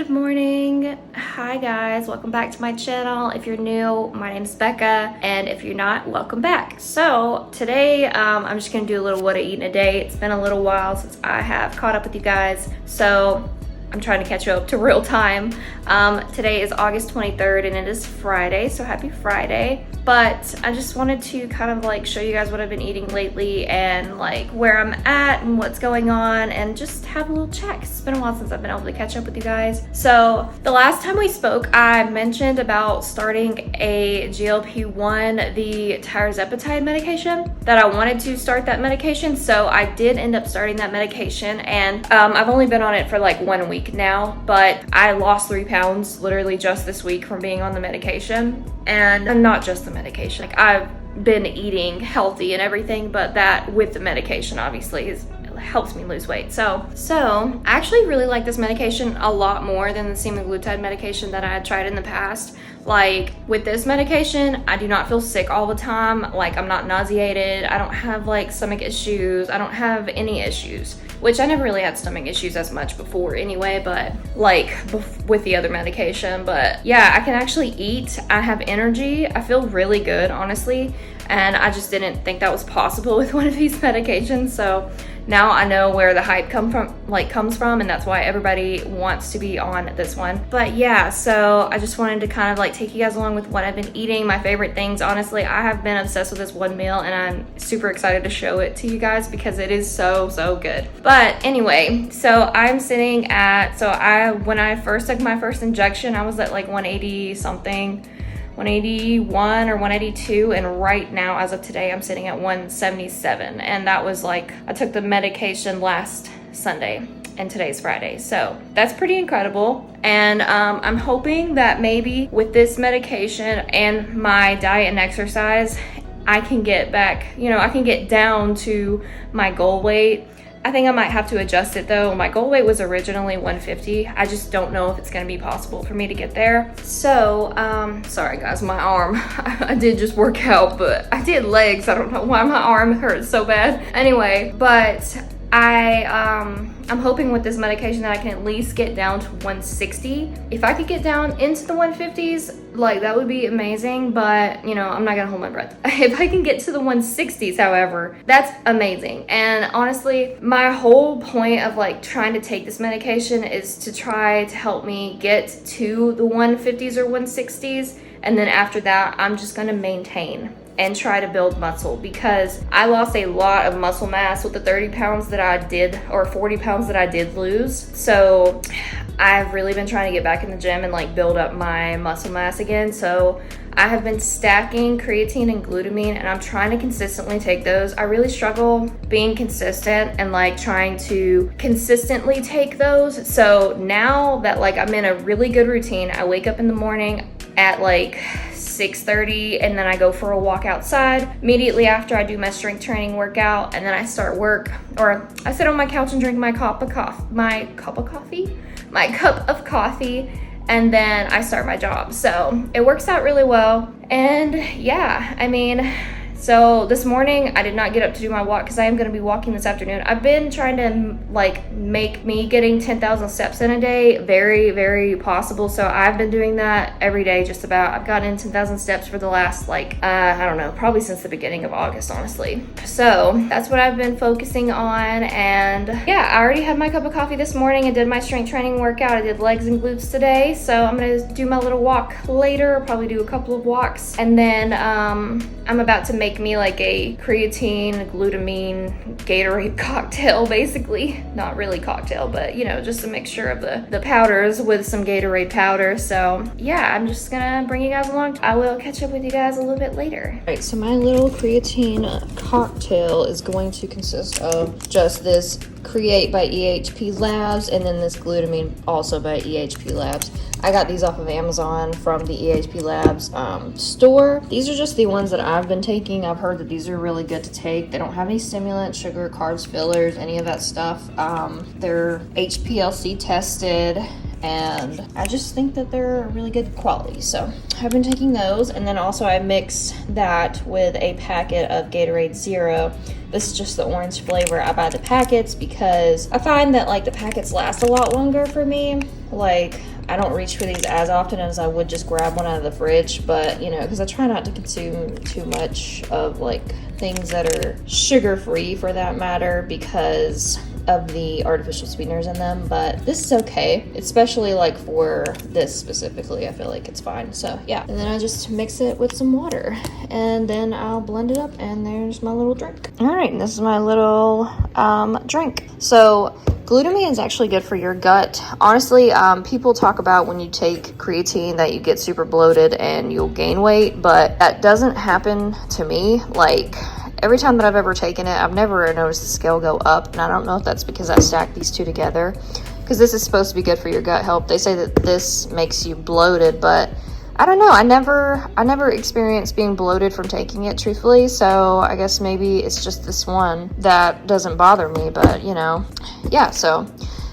Good morning. Hi guys, welcome back to my channel. If you're new, my name's Becca, and if you're not, welcome back. So today I'm just gonna do a little what I eat in a day. It's been a little while since I have caught up with you guys, so I'm trying to catch you up to real time. Today is August 23rd and it is Friday, so happy Friday. But I just wanted to kind of like show you guys what I've been eating lately and like where I'm at and what's going on and just have a little check. It's been a while since I've been able to catch up with you guys. So the last time we spoke, I mentioned about starting a GLP-1, the Tirzepatide medication, that I wanted to start that medication. So I did end up starting that medication, and I've only been on it for like 1 week now, but I lost 3 pounds literally just this week from being on the medication. And not just the medication, like I've been eating healthy and everything, but that with the medication obviously helps me lose weight. So I actually really like this medication a lot more than the semaglutide medication that I had tried in the past. Like with this medication, I do not feel sick all the time. Like I'm not nauseated. I don't have like stomach issues. I don't have any issues, which I never really had stomach issues as much before anyway, but like with the other medication. But yeah, I can actually eat. I have energy. I feel really good, honestly. And I just didn't think that was possible with one of these medications. So now I know where the hype comes from, and that's why everybody wants to be on this one. But yeah, so I just wanted to kind of like take you guys along with what I've been eating, my favorite things. Honestly, I have been obsessed with this one meal, and I'm super excited to show it to you guys because it is so good. But anyway, so I'm sitting at, when I first took my first injection, I was at like 180 something. 181 or 182, and right now as of today I'm sitting at 177, and that was like I took the medication last Sunday and today's Friday, so that's pretty incredible. And I'm hoping that maybe with this medication and my diet and exercise I can get back, I can get down to my goal weight. I think I might have to adjust it though. My goal weight was originally 150. I just don't know if it's gonna be possible for me to get there. So, sorry guys, my arm. I did just work out, but I did legs. I don't know why my arm hurts so bad. Anyway, but I'm hoping with this medication that I can at least get down to 160. If I could get down into the 150s, like that would be amazing, but I'm not gonna hold my breath. If I can get to the 160s, however, that's amazing. And honestly, my whole point of like trying to take this medication is to try to help me get to the 150s or 160s, and then after that, I'm just gonna maintain and try to build muscle, because I lost a lot of muscle mass with the 30 pounds that I did, or 40 pounds that I did lose. So I've really been trying to get back in the gym and like build up my muscle mass again. So I have been stacking creatine and glutamine, and I'm trying to consistently take those. I really struggle being consistent and like trying to consistently take those. So now that like I'm in a really good routine, I wake up in the morning at like 6:30, and then I go for a walk outside. Immediately after, I do my strength training workout, and then I start work, or I sit on my couch and drink my cup of coffee, and then I start my job. So it works out really well. And yeah, I mean, so this morning I did not get up to do my walk because I am going to be walking this afternoon. I've been trying to like make me getting 10,000 steps in a day very possible. So I've been doing that every day just about. I've gotten in 10,000 steps for the last I don't know, probably since the beginning of August, honestly. So that's what I've been focusing on. And yeah, I already had my cup of coffee this morning and did my strength training workout. I did legs and glutes today. So I'm going to do my little walk later, probably do a couple of walks. And then I'm about to make me like a creatine, glutamine, Gatorade cocktail, basically. Not really cocktail, but just a mixture of the powders with some Gatorade powder. So yeah, I'm just gonna bring you guys along. I will catch up with you guys a little bit later. All right, so my little creatine cocktail is going to consist of just this Create by EHP Labs, and then this glutamine also by EHP Labs. I got these off of Amazon from the EHP Labs store. These are just the ones that I've been taking. I've heard that these are really good to take. They don't have any stimulants, sugar, carbs, fillers, any of that stuff. They're HPLC tested, and I just think that they're really good quality. So I've been taking those, and then also I mix that with a packet of Gatorade Zero. This is just the orange flavor. I buy the packets because I find that like the packets last a lot longer for me. Like I don't reach for these as often as I would just grab one out of the fridge, but you know, because I try not to consume too much of like things that are sugar-free for that matter because of the artificial sweeteners in them. But this is okay, especially like for this specifically. I feel like it's fine. So yeah, and then I just mix it with some water and then I'll blend it up, and there's my little drink. All right, and this is my little drink. So glutamine is actually good for your gut. Honestly, people talk about when you take creatine that you get super bloated and you'll gain weight, but that doesn't happen to me. Like, every time that I've ever taken it, I've never noticed the scale go up, and I don't know if that's because I stacked these two together, because this is supposed to be good for your gut health. They say that this makes you bloated, but I don't know. I never experienced being bloated from taking it, truthfully, so I guess maybe it's just this one that doesn't bother me, but you know, yeah. So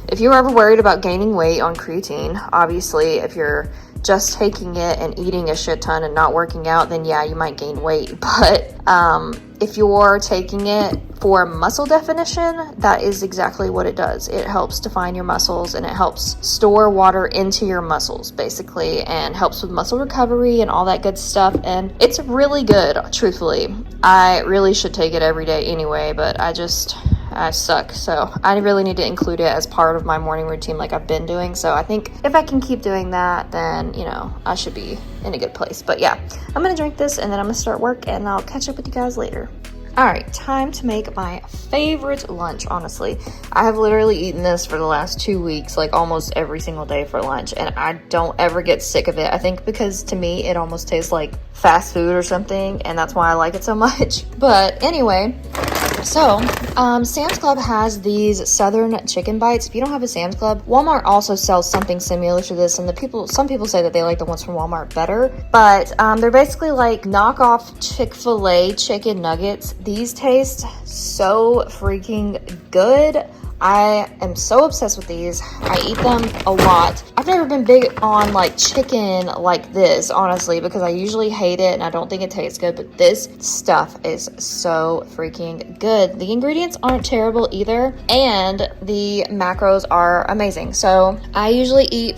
if you're ever worried about gaining weight on creatine, obviously if you're just taking it and eating a shit ton and not working out, then yeah, you might gain weight. But if you're taking it for muscle definition, that is exactly what it does. It helps define your muscles, and it helps store water into your muscles basically, and helps with muscle recovery and all that good stuff. And it's really good, truthfully. I really should take it every day anyway, but I suck, so I really need to include it as part of my morning routine like I've been doing. So I think if I can keep doing that, then you know, I should be in a good place. But yeah, I'm gonna drink this and then I'm gonna start work, and I'll catch up with you guys later. All right, time to make my favorite lunch. Honestly, I have literally eaten this for the last 2 weeks, like almost every single day for lunch, and I don't ever get sick of it. I think because to me it almost tastes like fast food or something, and that's why I like it so much. But anyway, so Sam's Club has these Southern chicken bites. If you don't have a Sam's Club, Walmart also sells something similar to this, and some people say that they like the ones from Walmart better, but they're basically like knockoff Chick-fil-A chicken nuggets. These taste so freaking good. I am so obsessed with these. I eat them a lot. I've never been big on like chicken like this, honestly, because I usually hate it and I don't think it tastes good, but this stuff is so freaking good. The ingredients aren't terrible either, and the macros are amazing. So I usually eat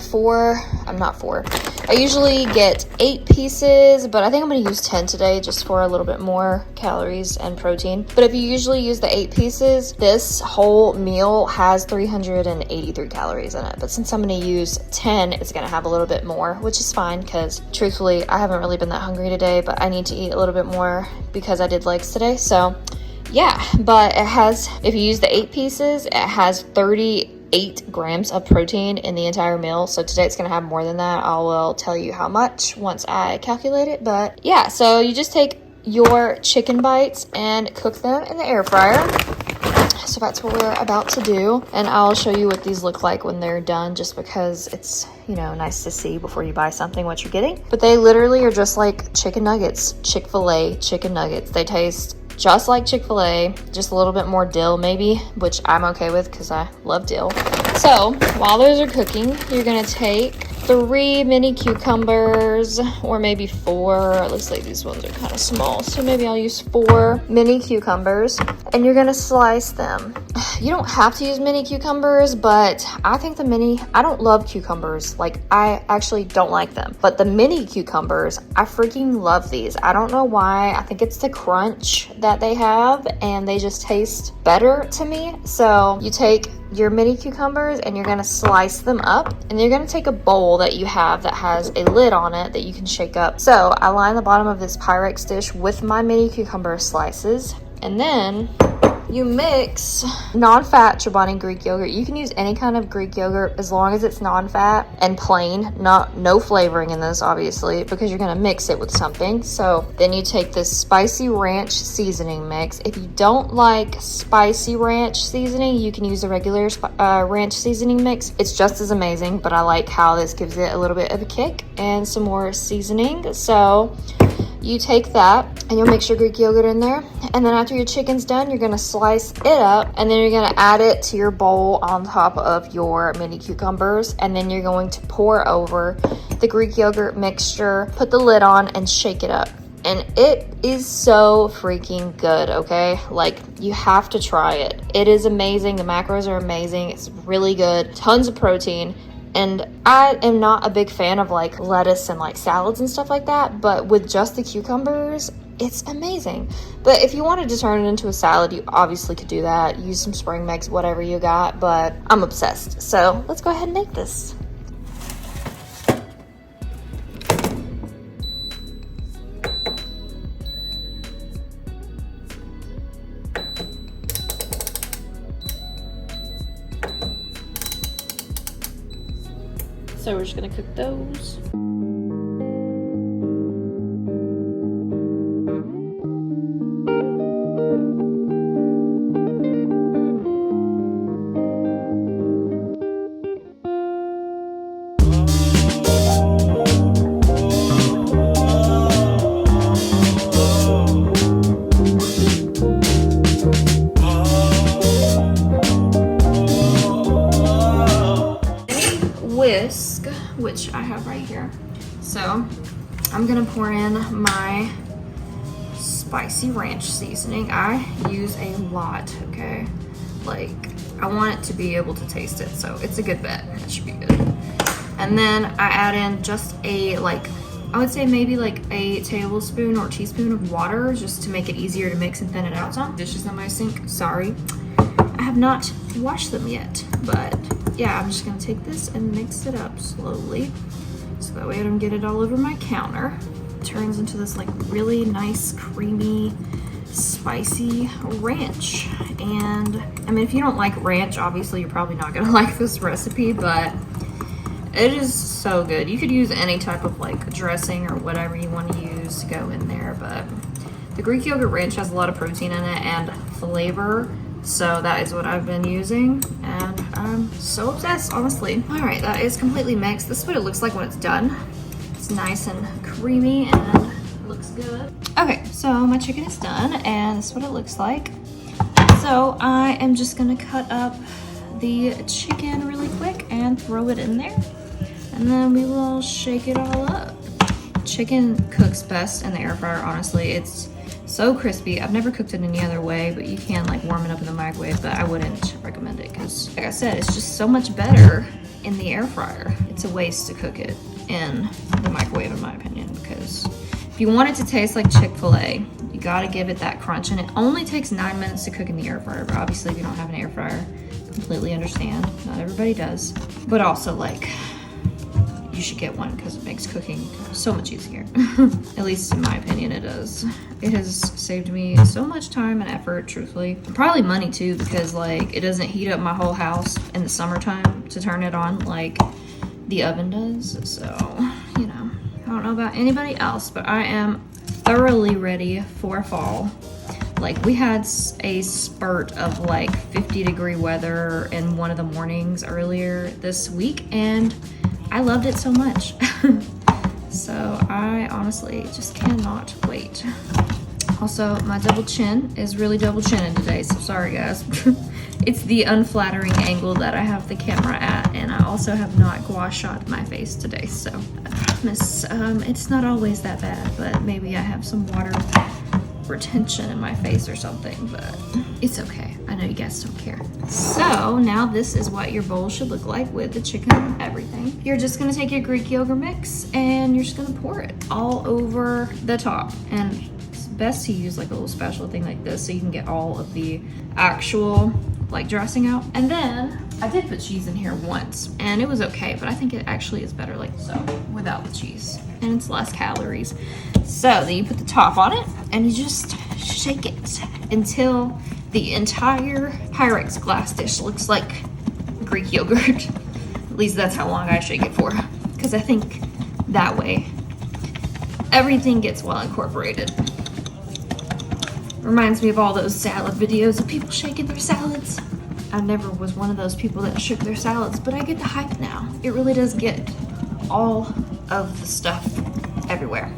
I usually get 8 pieces, but I think I'm going to use 10 today just for a little bit more calories and protein. But if you usually use the 8 pieces, this whole meal has 383 calories in it. But since I'm going to use 10, it's going to have a little bit more, which is fine because truthfully, I haven't really been that hungry today, but I need to eat a little bit more because I did legs today. So yeah, but it has, if you use the 8 pieces, it has 38 grams of protein in the entire meal. So today it's going to have more than that. I will tell you how much once I calculate it. But yeah, so you just take your chicken bites and cook them in the air fryer. So that's what we're about to do. And I'll show you what these look like when they're done, just because it's, you know, nice to see before you buy something what you're getting. But they literally are just like chicken nuggets, Chick-fil-A chicken nuggets. They taste just like Chick-fil-A, just a little bit more dill maybe, which I'm okay with because I love dill. So while those are cooking, you're gonna take 3 mini cucumbers, or maybe 4. It looks like these ones are kind of small, so maybe I'll use 4 mini cucumbers, and you're gonna slice them. You don't have to use mini cucumbers, but I think I don't love cucumbers. Like, I actually don't like them, but the mini cucumbers, I freaking love these. I don't know why. I think it's the crunch that they have, and they just taste better to me. So you take your mini cucumbers and you're going to slice them up, and you're going to take a bowl that you have that has a lid on it that you can shake up. So I line the bottom of this Pyrex dish with my mini cucumber slices, and then you mix non-fat Chobani Greek yogurt. You can use any kind of Greek yogurt as long as it's non-fat and plain, no flavoring in this, obviously, because you're gonna mix it with something. So then you take this spicy ranch seasoning mix. If you don't like spicy ranch seasoning, you can use the regular ranch seasoning mix. It's just as amazing, but I like how this gives it a little bit of a kick and some more seasoning. So you take that and you'll mix your Greek yogurt in there. And then after your chicken's done, you're gonna slice it up, and then you're gonna add it to your bowl on top of your mini cucumbers. And then you're going to pour over the Greek yogurt mixture, put the lid on, and shake it up. And it is so freaking good, okay? Like, you have to try it. It is amazing. The macros are amazing. It's really good. Tons of protein. And I am not a big fan of like lettuce and like salads and stuff like that, but with just the cucumbers, it's amazing. But if you wanted to turn it into a salad, you obviously could do that. Use some spring mix, whatever you got, but I'm obsessed. So let's go ahead and make this. So we're just gonna cook those. Whisk, which I have right here. So I'm gonna pour in my spicy ranch seasoning. I use a lot, okay? Like, I want it to be able to taste it, so it's a good bet. That should be good. And then I add in just a, like, I would say maybe like a tablespoon or teaspoon of water just to make it easier to mix and thin it out some. Dishes in my sink, sorry. I have not washed them yet, but yeah, I'm just gonna take this and mix it up slowly so that way I don't get it all over my counter. It turns into this like really nice, creamy, spicy ranch. And I mean, if you don't like ranch, obviously you're probably not gonna like this recipe, but it is so good. You could use any type of like dressing or whatever you want to use to go in there, but the Greek yogurt ranch has a lot of protein in it and flavor. So that is what I've been using, and I'm so obsessed, honestly. All right, that is completely mixed. This is what it looks like when it's done. It's nice and creamy and looks good. Okay, so my chicken is done, and this is what it looks like. So I am just gonna cut up the chicken really quick and throw it in there, and then we will shake it all up. Chicken cooks best in the air fryer, honestly. It's so crispy. I've never cooked it any other way, but you can like warm it up in the microwave, but I wouldn't recommend it because, like I said, it's just so much better in the air fryer. It's a waste to cook it in the microwave, in my opinion, because if you want it to taste like Chick-fil-A, you gotta give it that crunch, and it only takes 9 minutes to cook in the air fryer, but obviously if you don't have an air fryer, completely understand. Not everybody does, but also like, you should get one because it makes cooking so much easier. At least in my opinion, it does. It has saved me so much time and effort, truthfully. Probably money too, because like it doesn't heat up my whole house in the summertime to turn it on like the oven does. So, you know, I don't know about anybody else, but I am thoroughly ready for fall. Like, we had a spurt of like 50-degree weather in one of the mornings earlier this week, and I loved it so much. So I honestly just cannot wait. Also, my double chin is really double chinning today, so sorry guys. It's the unflattering angle that I have the camera at, and I also have not gua shot my face today, so I promise it's not always that bad, but maybe I have some water retention in my face or something, but it's okay. I know you guys don't care. So now this is what your bowl should look like with the chicken and everything. You're just gonna take your Greek yogurt mix and you're just gonna pour it all over the top. And it's best to use like a little special thing like this so you can get all of the actual like dressing out. And then I did put cheese in here once and it was okay, but I think it actually is better like so without the cheese, and it's less calories. So then you put the top on it and you just shake it until the entire Pyrex glass dish looks like Greek yogurt. At least that's how long I shake it for, because I think that way everything gets well incorporated. Reminds me of all those salad videos of people shaking their salads. I never was one of those people that shook their salads, but I get the hype now. It really does get all of the stuff everywhere.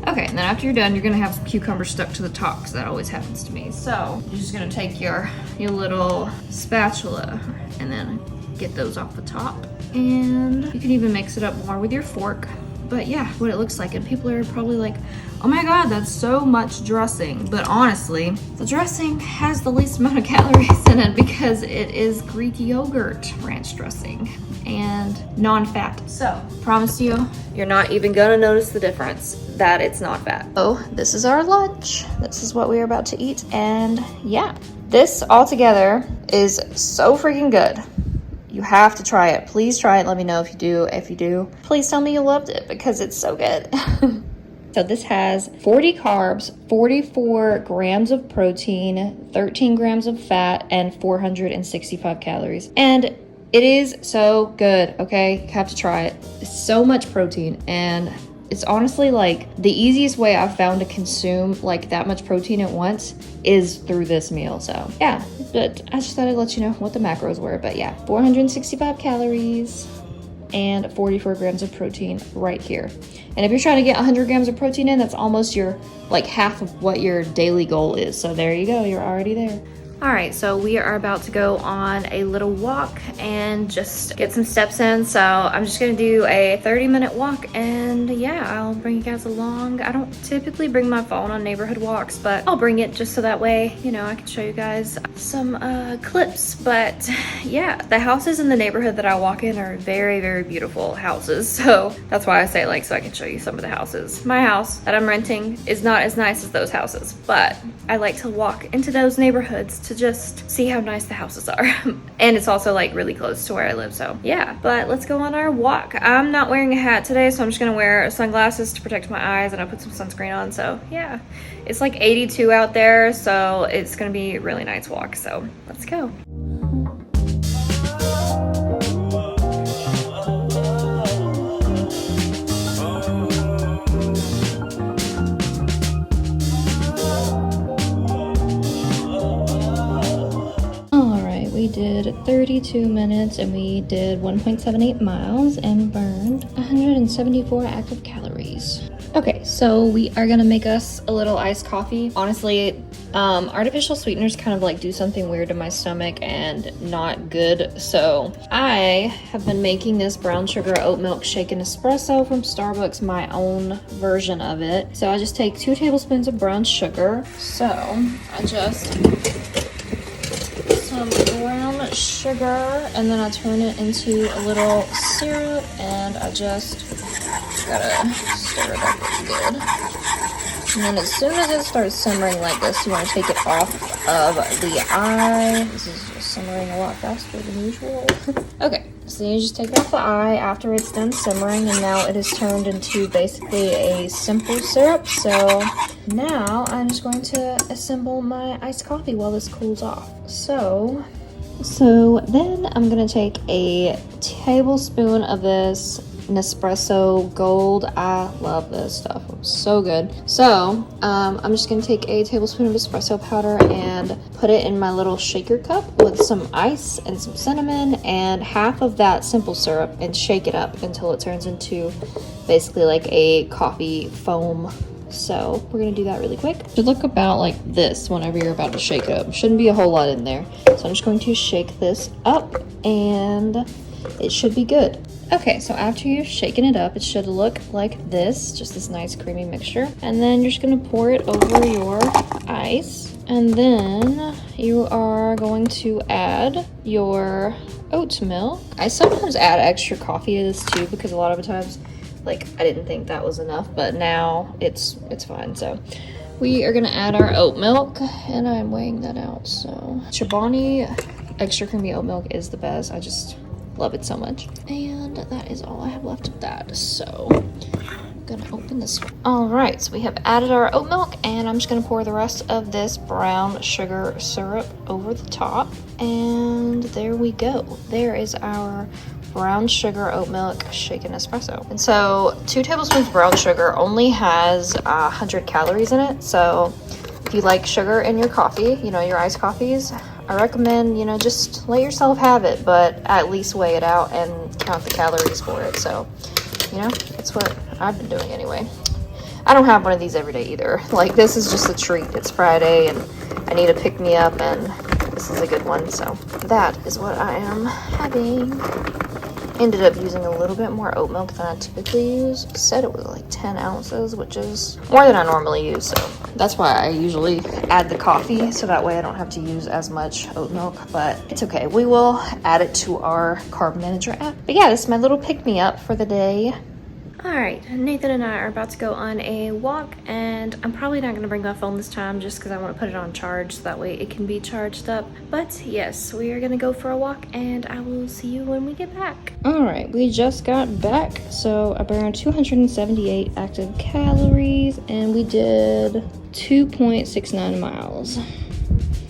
Okay, and then after you're done, you're gonna have some cucumbers stuck to the top, because that always happens to me. So you're just gonna take your little spatula and then get those off the top. And you can even mix it up more with your fork. But yeah, what it looks like. And people are probably like, oh my God, that's so much dressing. But honestly, the dressing has the least amount of calories in it because it is Greek yogurt ranch dressing. and non-fat. So, promise you, you're not even gonna notice the difference that it's not fat. Oh, this is our lunch. This is what we are about to eat, and yeah. This altogether is so freaking good. You have to try it. Please try it. Let me know if you do. If you do, please tell me you loved it because it's so good. So this has 40 carbs, 44 grams of protein, 13 grams of fat, and 465 calories. And it is so good, okay? You have to try it. It's so much protein, and it's honestly like the easiest way I've found to consume like that much protein at once is through this meal. So yeah, but I just thought I'd let you know what the macros were. But yeah, 465 calories and 44 grams of protein right here. And if you're trying to get 100 grams of protein in, that's almost your like half of what your daily goal is. So there you go, you're already there. All right, so we are about to go on a little walk and just get some steps in. So I'm just gonna do a 30-minute walk, and yeah, I'll bring you guys along. I don't typically bring my phone on neighborhood walks, but I'll bring it just so that way, you know, I can show you guys some clips. But yeah, the houses in the neighborhood that I walk in are very, very beautiful houses. So that's why I say like, so I can show you some of the houses. My house that I'm renting is not as nice as those houses, but I like to walk into those neighborhoods to just see how nice the houses are. And it's also like really close to where I live, so yeah. But let's go on our walk. I'm not wearing a hat today, so I'm just gonna wear sunglasses to protect my eyes, and I put some sunscreen on. So yeah, it's like 82 out there, so it's gonna be a really nice walk. So let's go. We did 32 minutes and we did 1.78 miles and burned 174 active calories. Okay, so we are gonna make us a little iced coffee. Honestly, artificial sweeteners kind of like do something weird to my stomach and not good. So I have been making this brown sugar oat milk shaken espresso from Starbucks, my own version of it. So I just take 2 tablespoons of brown sugar. So I just some brown sugar, and then I turn it into a little syrup, and I just gotta stir it up really good. And then as soon as it starts simmering like this, you want to take it off of the eye. This is just simmering a lot faster than usual. Okay, so you just take it off the eye after it's done simmering, and now it has turned into basically a simple syrup. So now I'm just going to assemble my iced coffee while this cools off. So then I'm gonna take a tablespoon of this Nespresso Gold. I love this stuff, it's so good. So I'm just gonna take a tablespoon of espresso powder and put it in my little shaker cup with some ice and some cinnamon and half of that simple syrup, and shake it up until it turns into basically like a coffee foam. So we're gonna do that really quick. It should look about like this whenever you're about to shake it up. Shouldn't be a whole lot in there. So I'm just going to shake this up and it should be good. Okay, so after you've shaken it up, it should look like this, just this nice creamy mixture. And then you're just gonna pour it over your ice. And then you are going to add your oat milk. I sometimes add extra coffee to this too, because a lot of the times, like, I didn't think that was enough, but now it's fine. So we are gonna add our oat milk, and I'm weighing that out. So Chobani extra creamy oat milk is the best. I just love it so much. And that is all I have left of that. So I'm gonna open this one. All right, so we have added our oat milk, and I'm just gonna pour the rest of this brown sugar syrup over the top. And there we go. There is our brown sugar oat milk shaken espresso. And so 2 tablespoons brown sugar only has 100 calories in it. So if you like sugar in your coffee, you know, your iced coffees, I recommend, you know, just let yourself have it, but at least weigh it out and count the calories for it. So, you know, that's what I've been doing anyway. I don't have one of these every day either. Like, this is just a treat. It's Friday and I need a pick-me-up, and this is a good one. So that is what I am having. Ended up using a little bit more oat milk than I typically use. It said it was like 10 ounces, which is more than I normally use. So that's why I usually add the coffee, so that way I don't have to use as much oat milk. But it's okay. We will add it to our carb manager app. But yeah, this is my little pick-me-up for the day. All right, Nathan and I are about to go on a walk, and I'm probably not gonna bring my phone this time just because I want to put it on charge so that way it can be charged up. But yes, we are gonna go for a walk, and I will see you when we get back. All right, we just got back, so I burned 278 active calories, and we did 2.69 miles.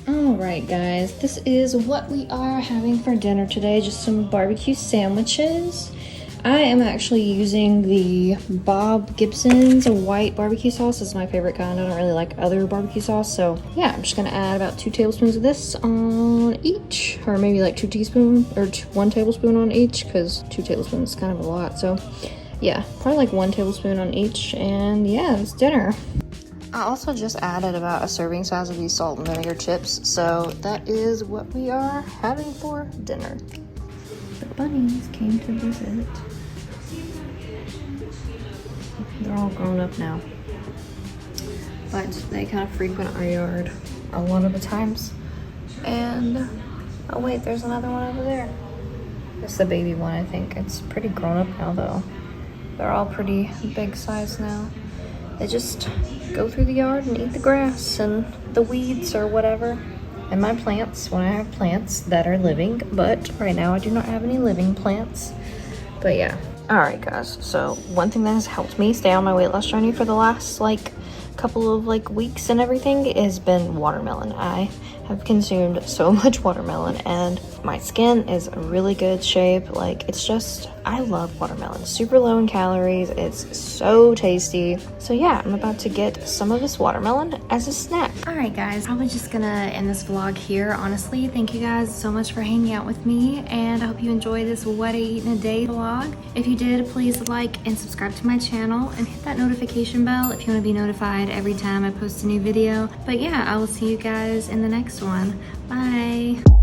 All right, guys, this is what we are having for dinner today. Just some barbecue sandwiches. I am actually using the Bob Gibson's white barbecue sauce. This is my favorite kind. I don't really like other barbecue sauce. So yeah, I'm just gonna add about 2 tablespoons of this on each, or maybe like 2 teaspoons or 1 tablespoon on each, because 2 tablespoons is kind of a lot. So yeah, probably like 1 tablespoon on each, and yeah, it's dinner. I also just added about a serving size of these salt and vinegar chips. So that is what we are having for dinner. The bunnies came to visit. They're all grown up now, but they kind of frequent our yard a lot of the times. And oh wait, there's another one over there. It's the baby one, I think. It's pretty grown up now though. They're all pretty big size now. They just go through the yard and eat the grass and the weeds or whatever. And my plants, when I have plants that are living, but right now I do not have any living plants. But yeah. All right, guys, so one thing that has helped me stay on my weight loss journey for the last couple of weeks and everything has been watermelon. I have consumed so much watermelon, and my skin is in really good shape. It's just, I love watermelon. Super low in calories. It's so tasty. So yeah, I'm about to get some of this watermelon as a snack. All right, guys, probably just gonna end this vlog here. Honestly, thank you guys so much for hanging out with me, and I hope you enjoyed this what I eat in a day vlog. If you did, please like and subscribe to my channel and hit that notification bell if you want to be notified every time I post a new video. But yeah, I will see you guys in the next one. Bye.